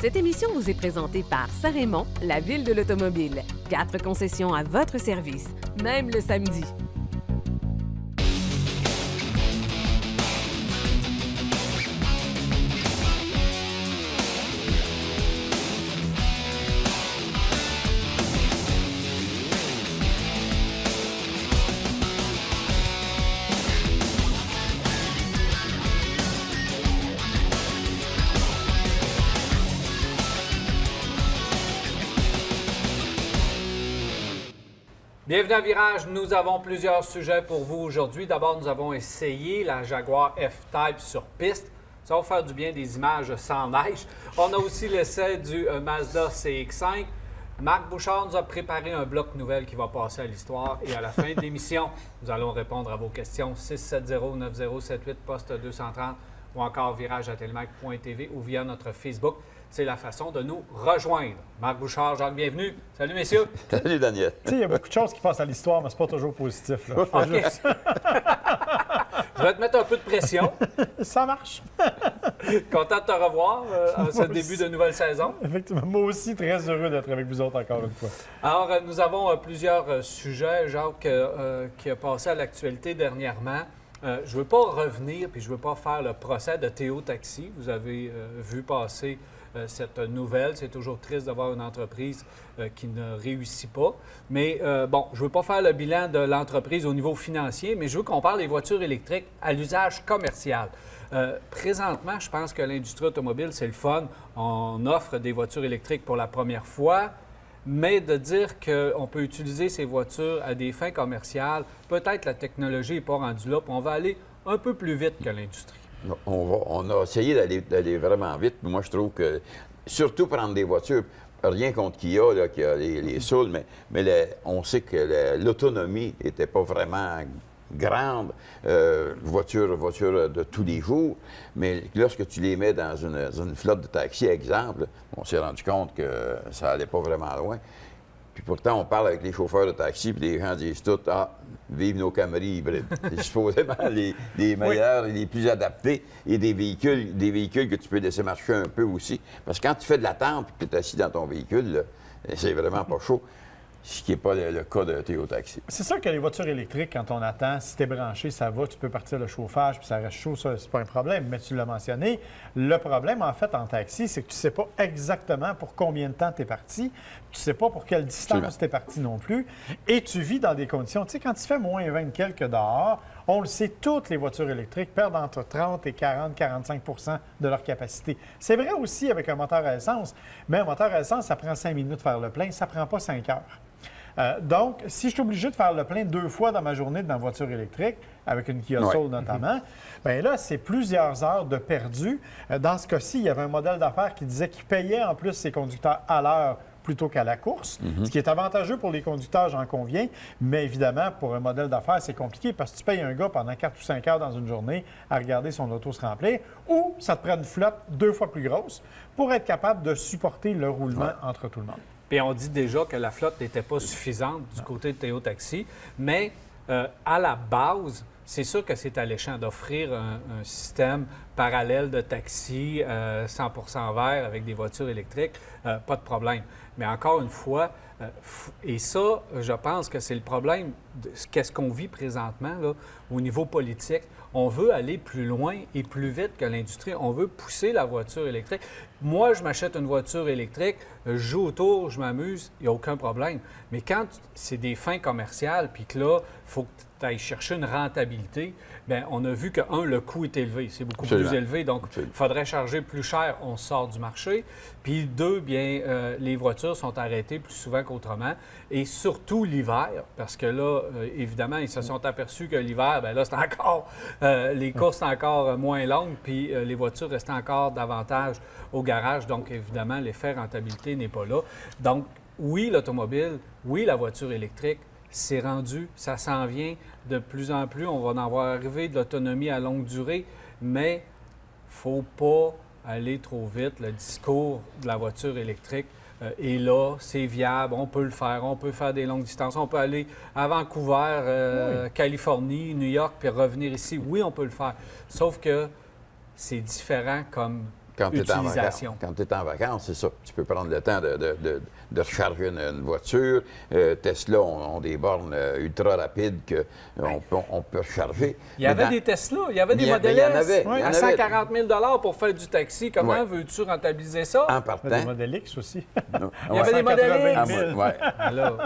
Cette émission vous est présentée par Saint-Raymond, la ville de l'automobile. 4 concessions à votre service, même le samedi. Bienvenue à Virage, nous avons plusieurs sujets pour vous aujourd'hui. D'abord, nous avons essayé la Jaguar F-Type sur piste. Ça va faire du bien des images sans neige. On a aussi l'essai du Mazda CX-5. Marc Bouchard nous a préparé un bloc nouvelle qui va passer à l'histoire. Et à la fin de l'émission, nous allons répondre à vos questions 670-9078, poste 230 ou encore virage@telemac.tv ou via notre Facebook. C'est la façon de nous rejoindre. Marc Bouchard, Jacques, bienvenue. Salut, messieurs. Salut, Daniel. Tu sais, il y a beaucoup de choses qui passent à l'histoire, mais c'est pas toujours positif. Là. OK. Je vais te mettre un peu de pression. Ça marche. Content de te revoir en ce Moi début aussi. de nouvelle saison. Effectivement, moi aussi, très heureux d'être avec vous autres encore une fois. Alors, nous avons plusieurs sujets, Jacques, qui a passé à l'actualité dernièrement. Je ne veux pas revenir, puis je ne veux pas faire le procès de Théo Taxi. Vous avez vu passer cette nouvelle. C'est toujours triste d'avoir une entreprise qui ne réussit pas. Mais bon, je ne veux pas faire le bilan de l'entreprise au niveau financier, mais je veux qu'on parle des voitures électriques à l'usage commercial. Présentement, je pense que l'industrie automobile, c'est le fun. On offre des voitures électriques pour la première fois. Mais de dire qu'on peut utiliser ces voitures à des fins commerciales, peut-être la technologie n'est pas rendue là, puis on va aller un peu plus vite que l'industrie. On a essayé d'aller vraiment vite. Moi, je trouve que, surtout prendre des voitures, rien contre Kia, là, qui a les Soul, mais on sait que l'autonomie n'était pas vraiment grande, voiture de tous les jours. Mais lorsque tu les mets dans une flotte de taxi, exemple, on s'est rendu compte que ça n'allait pas vraiment loin. Puis pourtant, on parle avec les chauffeurs de taxi, puis les gens disent tout, vive nos Camry hybrides. C'est supposément les meilleurs et les plus adaptés, et des véhicules que tu peux laisser marcher un peu aussi. Parce que quand tu fais de l'attente et que tu es assis dans ton véhicule, là, c'est vraiment pas chaud. Ce qui n'est pas le cas de Théo Taxi. C'est sûr que les voitures électriques, quand on attend, si tu es branché, ça va, tu peux partir le chauffage, puis ça reste chaud, ça, c'est pas un problème. Mais tu l'as mentionné, le problème, en fait, en taxi, c'est que tu ne sais pas exactement pour combien de temps tu es parti, tu ne sais pas pour quelle distance tu es parti non plus, et tu vis dans des conditions. Tu sais, quand il fait moins 20 quelques dehors, on le sait, toutes les voitures électriques perdent entre 30 et 40-45 de leur capacité. C'est vrai aussi avec un moteur à essence, mais un moteur à essence, ça prend 5 minutes de faire le plein, ça ne prend pas 5 heures. Donc, si je suis obligé de faire le plein 2 fois dans ma journée dans la voiture électrique, avec une Kia Soul notamment, bien là, c'est plusieurs heures de perdu. Dans ce cas-ci, il y avait un modèle d'affaires qui disait qu'il payait en plus ses conducteurs à l'heure plutôt qu'à la course, ce qui est avantageux pour les conducteurs, j'en conviens, mais évidemment, pour un modèle d'affaires, c'est compliqué parce que tu payes un gars pendant 4 ou 5 heures dans une journée à regarder son auto se remplir, ou ça te prend une flotte 2 fois plus grosse pour être capable de supporter le roulement entre tout le monde. Puis on dit déjà que la flotte n'était pas suffisante du côté de Théo Taxi, mais à la base, c'est sûr que c'est alléchant d'offrir un système parallèle de taxi 100% vert avec des voitures électriques, pas de problème. Mais encore une fois, et ça, je pense que c'est le problème de qu'est-ce qu'on vit présentement là, au niveau politique. On veut aller plus loin et plus vite que l'industrie. On veut pousser la voiture électrique. Moi, je m'achète une voiture électrique, je joue autour, je m'amuse, il n'y a aucun problème. Mais quand c'est des fins commerciales, puis que là, il faut que tu ailles chercher une rentabilité, bien, on a vu que, le coût est élevé. C'est beaucoup plus élevé, donc il faudrait charger plus cher, on sort du marché. Puis 2, bien, les voitures sont arrêtées plus souvent qu'autrement. Et surtout l'hiver, parce que là, évidemment, ils se sont aperçus que l'hiver, bien là, c'est encore... les courses sont encore moins longues, puis les voitures restent encore davantage au garage. Donc, évidemment, l'effet rentabilité n'est pas là. Donc, oui, l'automobile, oui, la voiture électrique, c'est rendu, ça s'en vient de plus en plus. On va en voir arriver de l'autonomie à longue durée, mais il ne faut pas aller trop vite. Le discours de la voiture électrique est là, c'est viable, on peut le faire, on peut faire des longues distances, on peut aller à Vancouver, Californie, New York, puis revenir ici. Oui, on peut le faire, sauf que c'est différent comme quand tu es en vacances. utilisation. Quand tu es en vacances, c'est ça. Tu peux prendre le temps de recharger une voiture. Tesla ont des bornes ultra rapides qu'on peut recharger. Il y avait des Tesla, il y avait des il y Model en S avait, il y en à avait. 140 000 pour faire du taxi. Comment Ouais. veux-tu rentabiliser ça? En Des partant. modèles X aussi. Il y avait des Model 180 X. 000. Ouais. Alors,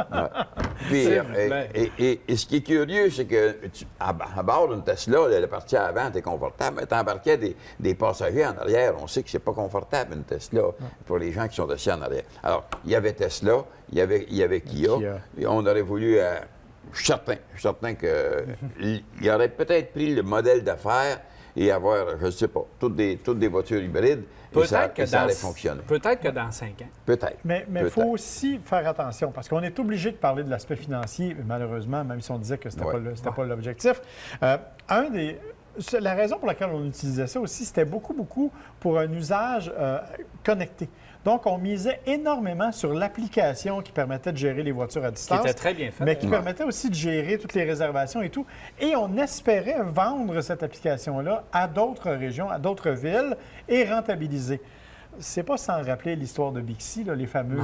Puis, S'il vous plaît. et ce qui est curieux, c'est que à bord d'une Tesla, elle est partie avant, tu es confortable, mais tu embarquais des passagers en arrière. On sait que c'est pas confortable, une Tesla, pour les gens qui sont assis en arrière. Alors, il y avait Tesla, il y avait Kia, et on aurait voulu... je suis certain qu'il aurait peut-être pris le modèle d'affaires et avoir, je ne sais pas, toutes des voitures hybrides, et ça aurait fonctionné. Peut-être que dans 5 ans. Peut-être. Mais il faut aussi faire attention, parce qu'on est obligé de parler de l'aspect financier, malheureusement, même si on disait que ce n'était pas l'objectif. La raison pour laquelle on utilisait ça aussi, c'était beaucoup pour un usage connecté. Donc, on misait énormément sur l'application qui permettait de gérer les voitures à distance. Qui était très bien faite. Mais qui permettait aussi de gérer toutes les réservations et tout. Et on espérait vendre cette application-là à d'autres régions, à d'autres villes et rentabiliser. C'est pas sans rappeler l'histoire de Bixi, là, les fameux,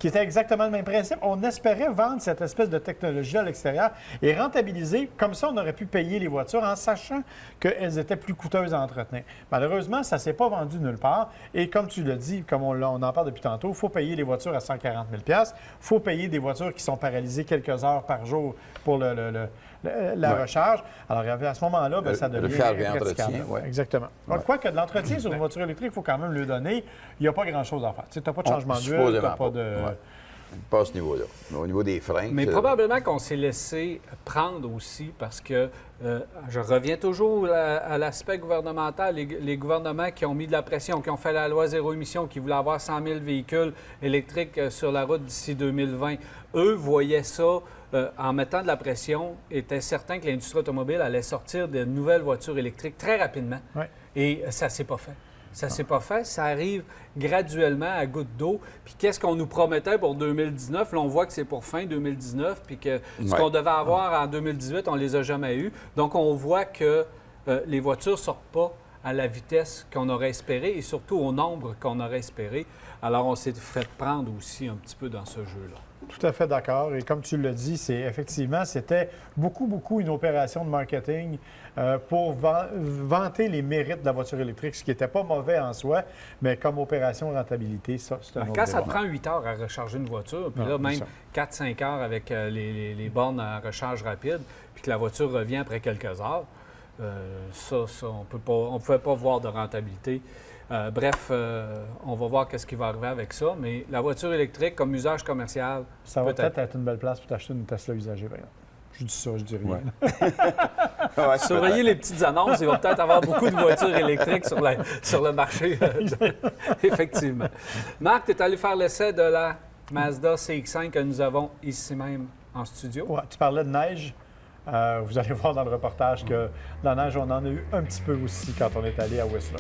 qui était exactement le même principe. On espérait vendre cette espèce de technologie à l'extérieur et rentabiliser. Comme ça, on aurait pu payer les voitures en sachant qu'elles étaient plus coûteuses à entretenir. Malheureusement, ça ne s'est pas vendu nulle part. Et comme tu l'as dit, comme on en parle depuis tantôt, il faut payer les voitures à 140 000 $. Il faut payer des voitures qui sont paralysées quelques heures par jour pour la recharge. Alors, à ce moment-là, ça devient recharge et impraticable. entretien, ouais. Exactement. Donc, quoi que de l'entretien sur une voiture électrique, il faut quand même le donner. Il n'y a pas grand-chose à faire. Tu n'as pas de changement d'huile, tu n'as pas de... Pas à ce niveau-là. Au niveau des freins... Mais probablement qu'on s'est laissé prendre aussi parce que je reviens toujours à l'aspect gouvernemental. Les gouvernements qui ont mis de la pression, qui ont fait la loi zéro émission, qui voulaient avoir 100 000 véhicules électriques sur la route d'ici 2020, eux voyaient ça en mettant de la pression, étaient certains que l'industrie automobile allait sortir de nouvelles voitures électriques très rapidement. Ouais. Et ça ne s'est pas fait. Ça ne s'est pas fait. Ça arrive graduellement à gouttes d'eau. Puis qu'est-ce qu'on nous promettait pour 2019? Là, on voit que c'est pour fin 2019, puis que ce qu'on devait avoir en 2018, on ne les a jamais eus. Donc, on voit que les voitures ne sortent pas à la vitesse qu'on aurait espéré et surtout au nombre qu'on aurait espéré. Alors, on s'est fait prendre aussi un petit peu dans ce jeu-là. Tout à fait d'accord. Et comme tu l'as dit, c'était beaucoup une opération de marketing pour vanter les mérites de la voiture électrique, ce qui n'était pas mauvais en soi, mais comme opération rentabilité, ça, c'est un autre Quand ça débat. te prend 8 heures à recharger une voiture, puis Non, là, même c'est 4-5 heures avec les bornes à recharge rapide, puis que la voiture revient après quelques heures, on ne pouvait pas voir de rentabilité. Bref, on va voir qu'est-ce qui va arriver avec ça, mais la voiture électrique comme usage commercial, Ça va peut-être être une belle place pour t'acheter une Tesla usagée, par exemple. Je dis ça, je dis rien. surveillez les petites annonces, il va peut-être avoir beaucoup de voitures électriques sur le marché. Effectivement. Marc, tu es allé faire l'essai de la Mazda CX-5 que nous avons ici même en studio. Ouais, tu parlais de neige. Vous allez voir dans le reportage que la neige, on en a eu un petit peu aussi quand on est allé à Whistler.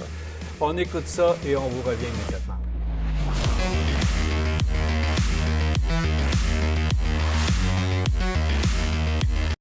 On écoute ça et on vous revient immédiatement.